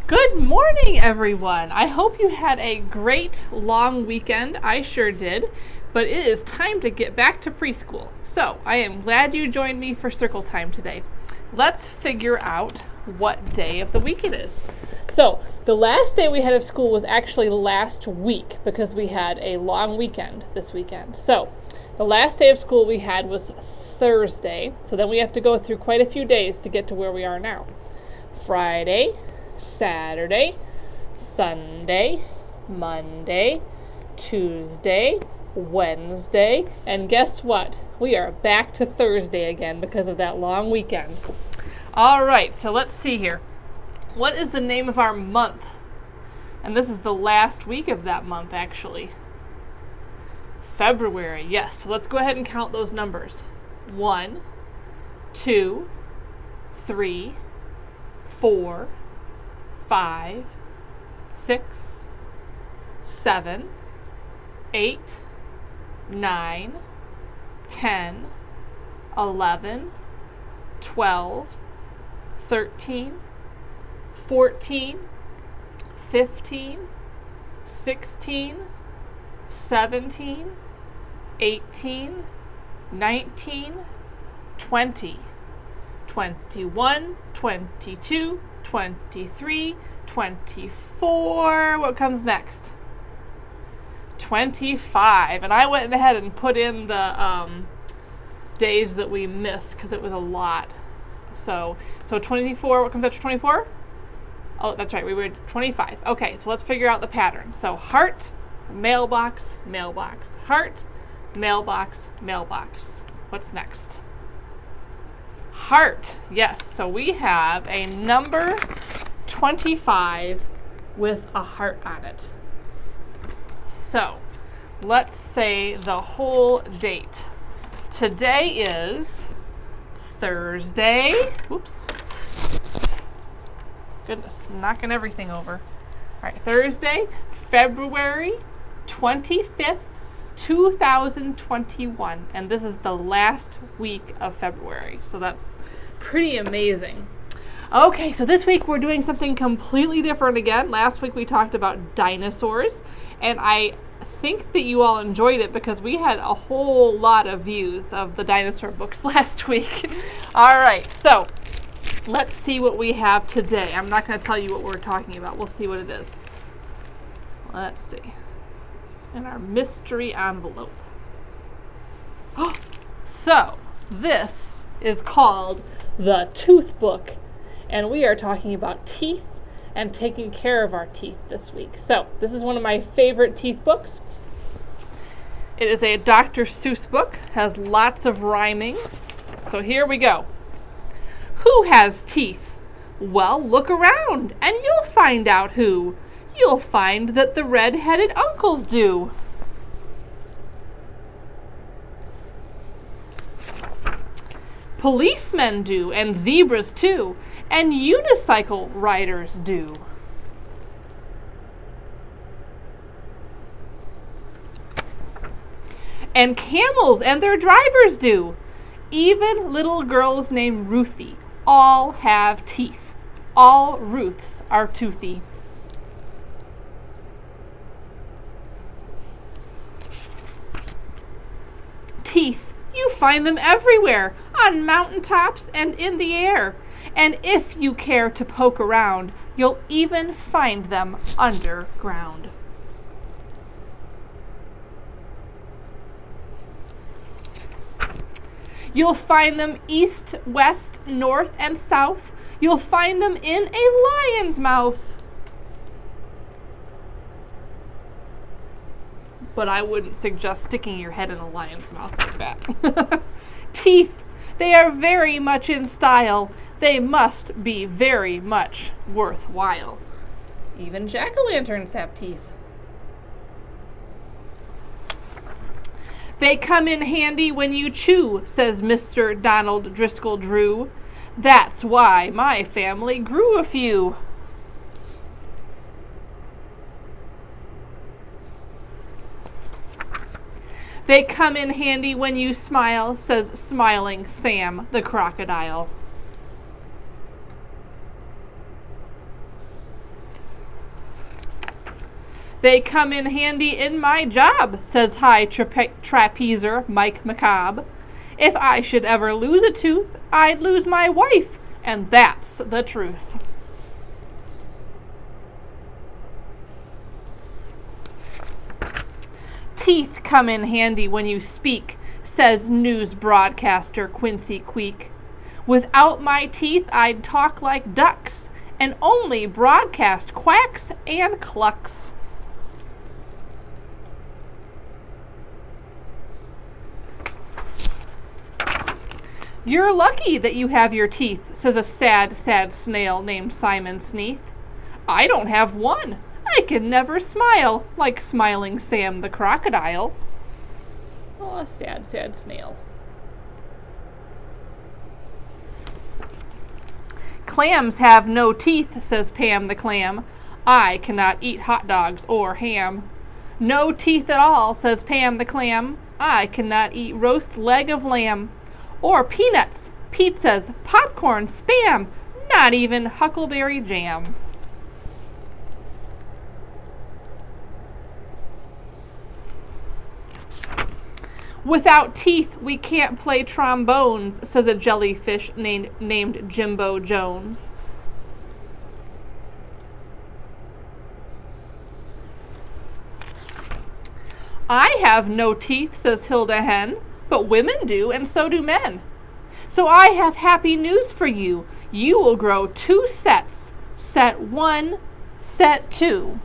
Good morning, everyone. I hope you had a great long weekend. I sure did, but it is time to get back to preschool. So I am glad you joined me for circle time today. Let's figure out what day of the week it is. So the last day we had of school was actually last week because we had a long weekend this weekend. So the last day of school we had was Thursday. So then we have to go through quite a few days to get to where we are now. Friday, Saturday, Sunday, Monday, Tuesday, Wednesday, and guess what? We are back to Thursday again because of that long weekend. All right, so let's see here. What is the name of our month? And this is the last week of that month, actually. February, yes. So let's go ahead and count those numbers. 1, 2, 3, 4, 5, 6, 7, 8, 9, 10, 11, 12, 13, 14, 15, 16, 17, 18, 19, 20, 21, 22, 23, 24. What comes next? 25. And I went ahead and put in the days that we missed because it was a lot. So 24, what comes after 24? Oh, that's right, we were 25. Okay, so let's figure out the pattern. So heart, mailbox, mailbox. Heart, mailbox, mailbox. What's next? Heart, yes. So we have a number 25 with a heart on it. So let's say the whole date. Today is Thursday. Oops. Goodness, knocking everything over. All right, Thursday, February 25th, 2021. And this is the last week of February. So that's pretty amazing. Okay, so this week we're doing something completely different again. Last week we talked about dinosaurs, and I think that you all enjoyed it because we had a whole lot of views of the dinosaur books last week. All right, so let's see what we have today. I'm not going to tell you what we're talking about. We'll see what it is. Let's see. In our mystery envelope. So, this is called the Tooth Book, and we are talking about teeth and taking care of our teeth this week. So, this is one of my favorite teeth books. It is a Dr. Seuss book, has lots of rhyming. So here we go. Who has teeth? Well, look around and you'll find out who. You'll find that the red-headed uncles do. Policemen do, and zebras too, and unicycle riders do. And camels and their drivers do. Even little girls named Ruthie all have teeth. All Ruths are toothy. Teeth, you find them everywhere, on mountaintops and in the air. And if you care to poke around, you'll even find them underground. You'll find them east, west, north, and south. You'll find them in a lion's mouth. But I wouldn't suggest sticking your head in a lion's mouth like that. Teeth, they are very much in style. They must be very much worthwhile. Even jack-o'-lanterns have teeth. They come in handy when you chew, says Mr. Donald Driscoll Drew. That's why my family grew a few. They come in handy when you smile, says smiling Sam the crocodile. They come in handy in my job, says high trapezer Mike Macabre. If I should ever lose a tooth, I'd lose my wife, and that's the truth. Teeth come in handy when you speak, says news broadcaster Quincy Queek. Without my teeth, I'd talk like ducks, and only broadcast quacks and clucks. You're lucky that you have your teeth, says a sad, sad snail named Simon Sneath. I don't have one. I can never smile like Smiling Sam the crocodile. Oh, a sad, sad snail. Clams have no teeth, says Pam the clam. I cannot eat hot dogs or ham. No teeth at all, says Pam the clam. I cannot eat roast leg of lamb. Or peanuts, pizzas, popcorn, Spam, not even huckleberry jam. Without teeth, we can't play trombones, says a jellyfish named Jimbo Jones. I have no teeth, says Hilda Hen, but women do, and so do men. So I have happy news for you. You will grow 2 sets. Set 1, set 2.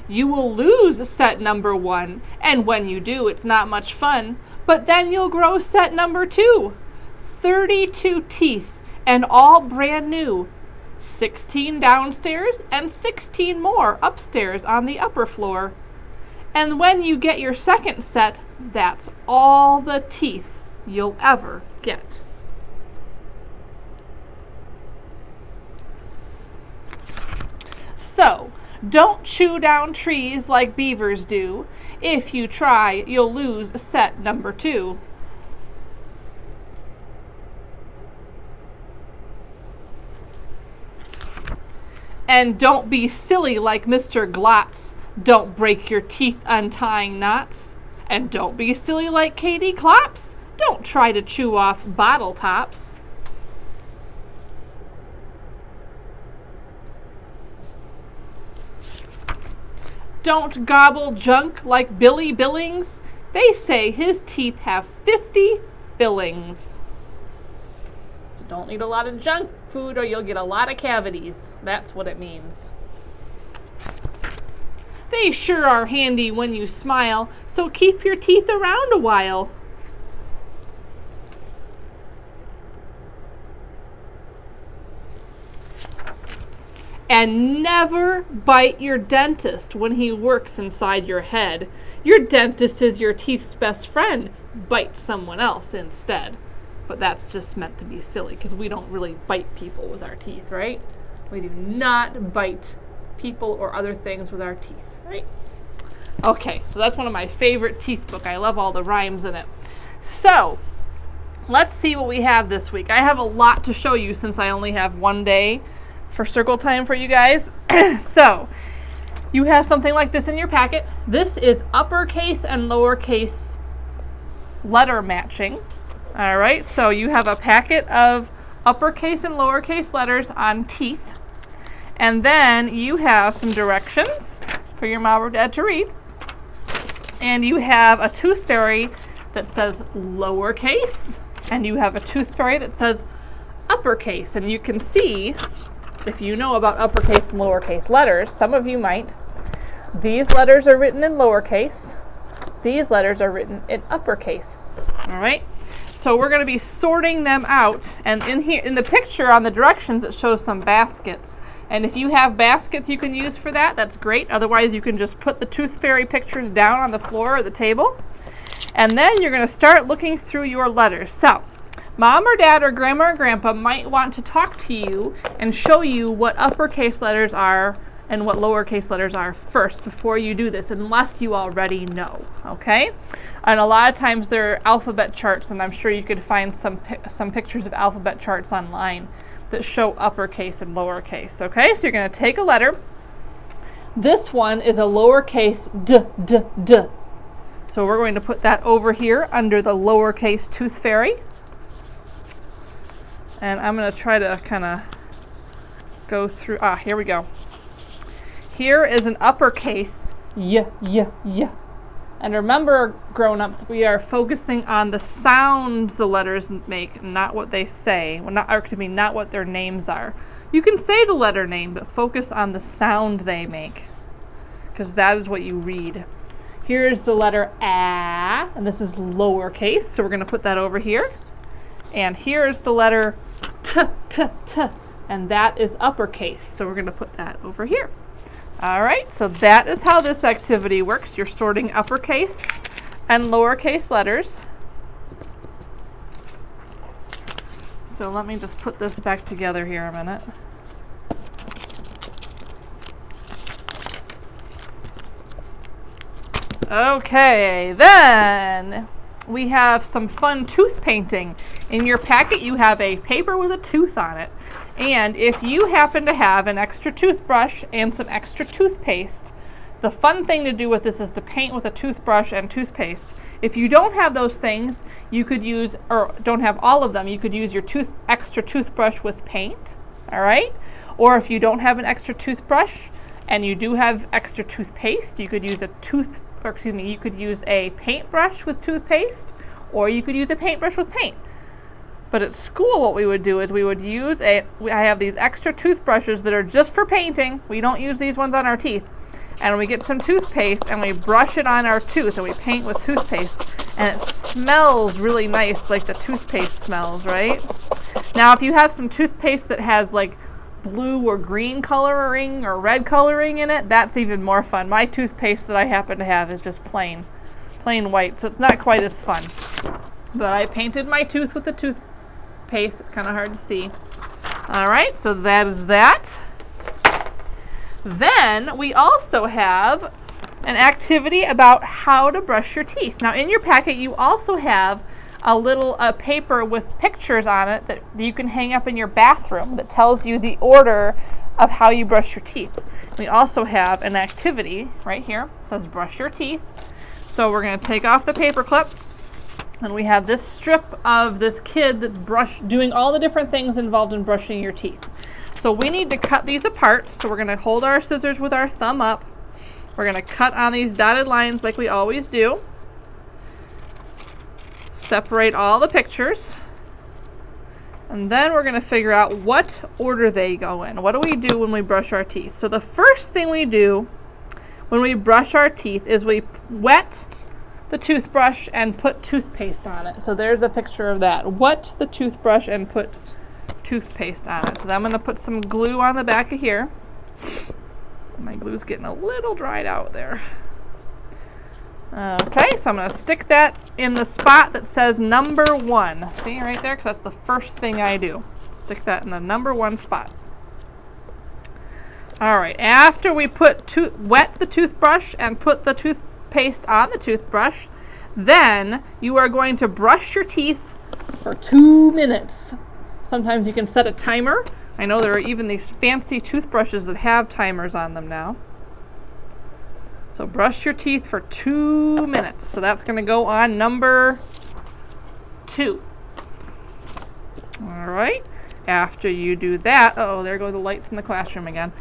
You will lose set number 1, and when you do, it's not much fun. But then you'll grow set number 2. 32 teeth, and all brand new. 16 downstairs and 16 more upstairs on the upper floor. And when you get your second set, that's all the teeth you'll ever get. So, don't chew down trees like beavers do. If you try, you'll lose set number 2. And don't be silly like Mr. Glotz. Don't break your teeth untying knots. And don't be silly like Katie Klops. Don't try to chew off bottle tops. Don't gobble junk like Billy Billings. They say his teeth have 50 fillings. So don't eat a lot of junk food or you'll get a lot of cavities. That's what it means. They sure are handy when you smile, so keep your teeth around a while. And never bite your dentist when he works inside your head. Your dentist is your teeth's best friend. Bite someone else instead. But that's just meant to be silly because we don't really bite people with our teeth, right? We do not bite people or other things with our teeth, right? Okay, so that's one of my favorite teeth book. I love all the rhymes in it. So, let's see what we have this week. I have a lot to show you since I only have one day for circle time for you guys. So, you have something like this in your packet. This is uppercase and lowercase letter matching. All right, so you have a packet of uppercase and lowercase letters on teeth. And then you have some directions for your mom or dad to read. And you have a tooth fairy that says lowercase. And you have a tooth fairy that says uppercase. And you can see, if you know about uppercase and lowercase letters, some of you might, these letters are written in lowercase. These letters are written in uppercase. All right? So we're going to be sorting them out. And in here, in the picture on the directions, it shows some baskets. And if you have baskets you can use for that, that's great. Otherwise, you can just put the tooth fairy pictures down on the floor or the table. And then you're going to start looking through your letters. So, mom or dad or grandma or grandpa might want to talk to you and show you what uppercase letters are and what lowercase letters are first before you do this, unless you already know, okay? And a lot of times there are alphabet charts, and I'm sure you could find some pictures of alphabet charts online that show uppercase and lowercase. Okay, so you're going to take a letter. This one is a lowercase d. So we're going to put that over here under the lowercase tooth fairy. And I'm going to try to kind of go through. Here we go. Here is an uppercase y. And remember, grown-ups, we are focusing on the sounds the letters make, not what they say. Well, not what their names are. You can say the letter name, but focus on the sound they make, because that is what you read. Here is the letter A, and this is lowercase, so we're going to put that over here. And here is the letter T, and that is uppercase, so we're going to put that over here. All right, so that is how this activity works. You're sorting uppercase and lowercase letters. So let me just put this back together here a minute. Okay, then we have some fun tooth painting. In your packet, you have a paper with a tooth on it. And if you happen to have an extra toothbrush and some extra toothpaste, the fun thing to do with this is to paint with a toothbrush and toothpaste. If you don't have those things, you could use, or don't have all of them, you could use your extra toothbrush with paint, all right? Or if you don't have an extra toothbrush and you do have extra toothpaste, you could use you could use a paintbrush with toothpaste, or you could use a paintbrush with paint. But at school, what we would do is we would use I have these extra toothbrushes that are just for painting. We don't use these ones on our teeth. And we get some toothpaste and we brush it on our tooth and we paint with toothpaste. And it smells really nice, like the toothpaste smells, right? Now, if you have some toothpaste that has like blue or green coloring or red coloring in it, that's even more fun. My toothpaste that I happen to have is just plain white, so it's not quite as fun. But I painted my tooth with the toothpaste. It's kind of hard to see. All right, so that is that. Then we also have an activity about how to brush your teeth. Now, in your packet, you also have a paper with pictures on it that you can hang up in your bathroom that tells you the order of how you brush your teeth. We also have an activity right here. It says brush your teeth. So we're going to take off the paper clip. And we have this strip of this kid that's doing all the different things involved in brushing your teeth. So we need to cut these apart. So we're going to hold our scissors with our thumb up. We're going to cut on these dotted lines like we always do. Separate all the pictures. And then we're going to figure out what order they go in. What do we do when we brush our teeth? So the first thing we do when we brush our teeth is we wet the toothbrush and put toothpaste on it. So there's a picture of that. Wet the toothbrush and put toothpaste on it. So I'm going to put some glue on the back of here. My glue's getting a little dried out there. Okay, so I'm going to stick that in the spot that says number 1. See right there? Because that's the first thing I do. Stick that in the number 1 spot. All right, after we wet the toothbrush and put the toothpaste on the toothbrush, then you are going to brush your teeth for 2 minutes. Sometimes you can set a timer. I know there are even these fancy toothbrushes that have timers on them now. So brush your teeth for 2 minutes. So that's going to go on number 2. All right. After you do that, there go the lights in the classroom again.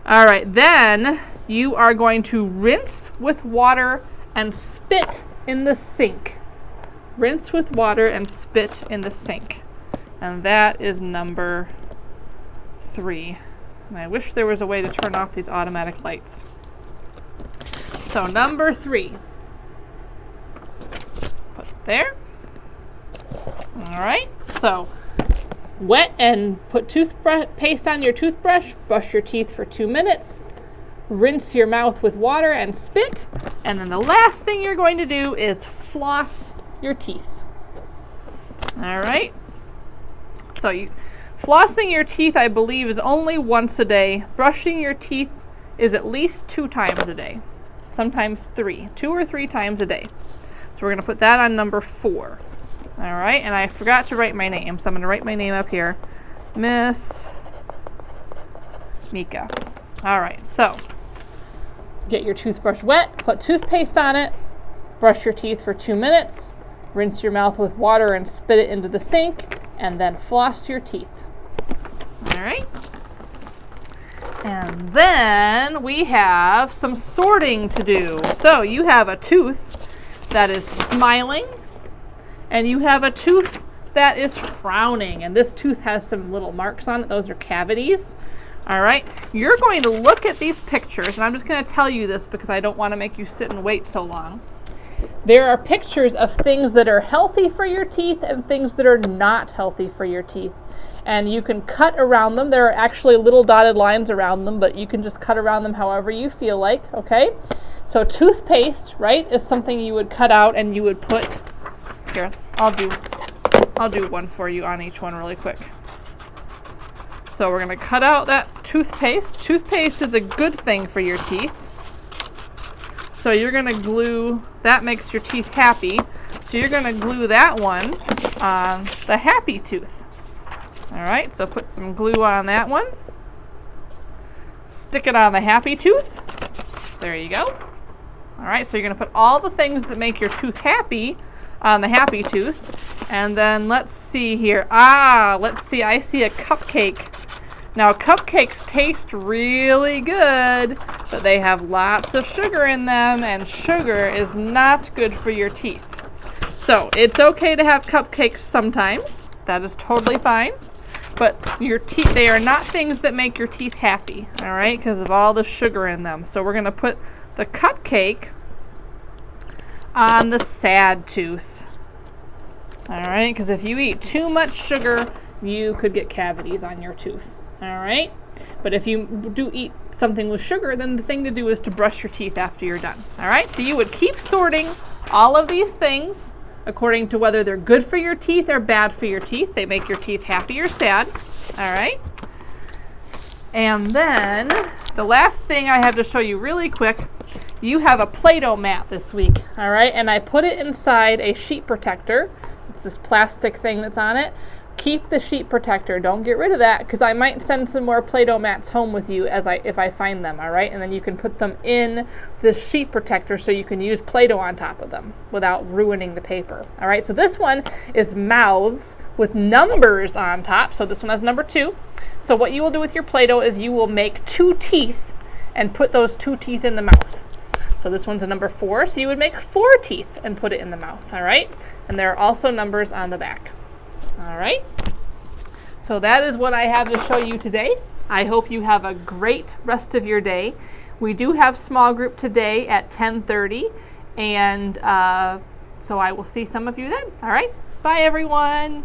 All right, then you are going to rinse with water and spit in the sink. Rinse with water and spit in the sink. And that is number 3. And I wish there was a way to turn off these automatic lights. So number 3. Put it there. All right, so wet and put toothpaste on your toothbrush, brush your teeth for 2 minutes, rinse your mouth with water and spit, and then the last thing you're going to do is floss your teeth. All right, so flossing your teeth, I believe, is only once a day. Brushing your teeth is at least 2 times a day, sometimes 3, 2 or 3 times a day. So we're going to put that on number 4. All right, and I forgot to write my name, so I'm going to write my name up here. Miss Mika. All right, so get your toothbrush wet, put toothpaste on it, brush your teeth for 2 minutes, rinse your mouth with water and spit it into the sink, and then floss your teeth. All right. And then we have some sorting to do. So you have a tooth that is smiling, and you have a tooth that is frowning, and this tooth has some little marks on it. Those are cavities. All right, you're going to look at these pictures, and I'm just going to tell you this because I don't want to make you sit and wait so long. There are pictures of things that are healthy for your teeth and things that are not healthy for your teeth. And you can cut around them. There are actually little dotted lines around them, but you can just cut around them however you feel like, okay? So toothpaste, right, is something you would cut out and you would put, here, I'll do one for you on each one really quick. So we're gonna cut out that toothpaste. Toothpaste is a good thing for your teeth. So you're gonna glue, that makes your teeth happy. So you're gonna glue that one on the happy tooth. All right, so put some glue on that one. Stick it on the happy tooth. There you go. All right, so you're gonna put all the things that make your tooth happy on the happy tooth. And then let's see here. Let's see, I see a cupcake. Now cupcakes taste really good, but they have lots of sugar in them, and sugar is not good for your teeth. So it's okay to have cupcakes sometimes. That is totally fine. But your teeth, they are not things that make your teeth happy, all right, because of all the sugar in them. So we're gonna put the cupcake on the sad tooth. All right, because if you eat too much sugar, you could get cavities on your tooth. All right, but if you do eat something with sugar, then the thing to do is to brush your teeth after you're done. All right, so you would keep sorting all of these things according to whether they're good for your teeth or bad for your teeth. They make your teeth happy or sad. All right, and then the last thing I have to show you really quick, you have a Play-Doh mat this week. All right, and I put it inside a sheet protector. It's this plastic thing that's on it. Keep the sheet protector. Don't get rid of that, because I might send some more Play-Doh mats home with you if I find them, all right? And then you can put them in the sheet protector so you can use Play-Doh on top of them without ruining the paper, all right? So this one is mouths with numbers on top. So this one has number 2. So what you will do with your Play-Doh is you will make 2 teeth and put those 2 teeth in the mouth. So this one's a number 4, so you would make 4 teeth and put it in the mouth, all right? And there are also numbers on the back. All right, so that is what I have to show you today. I hope you have a great rest of your day. We do have small group today at 10:30, and so I will see some of you then. All right, bye everyone.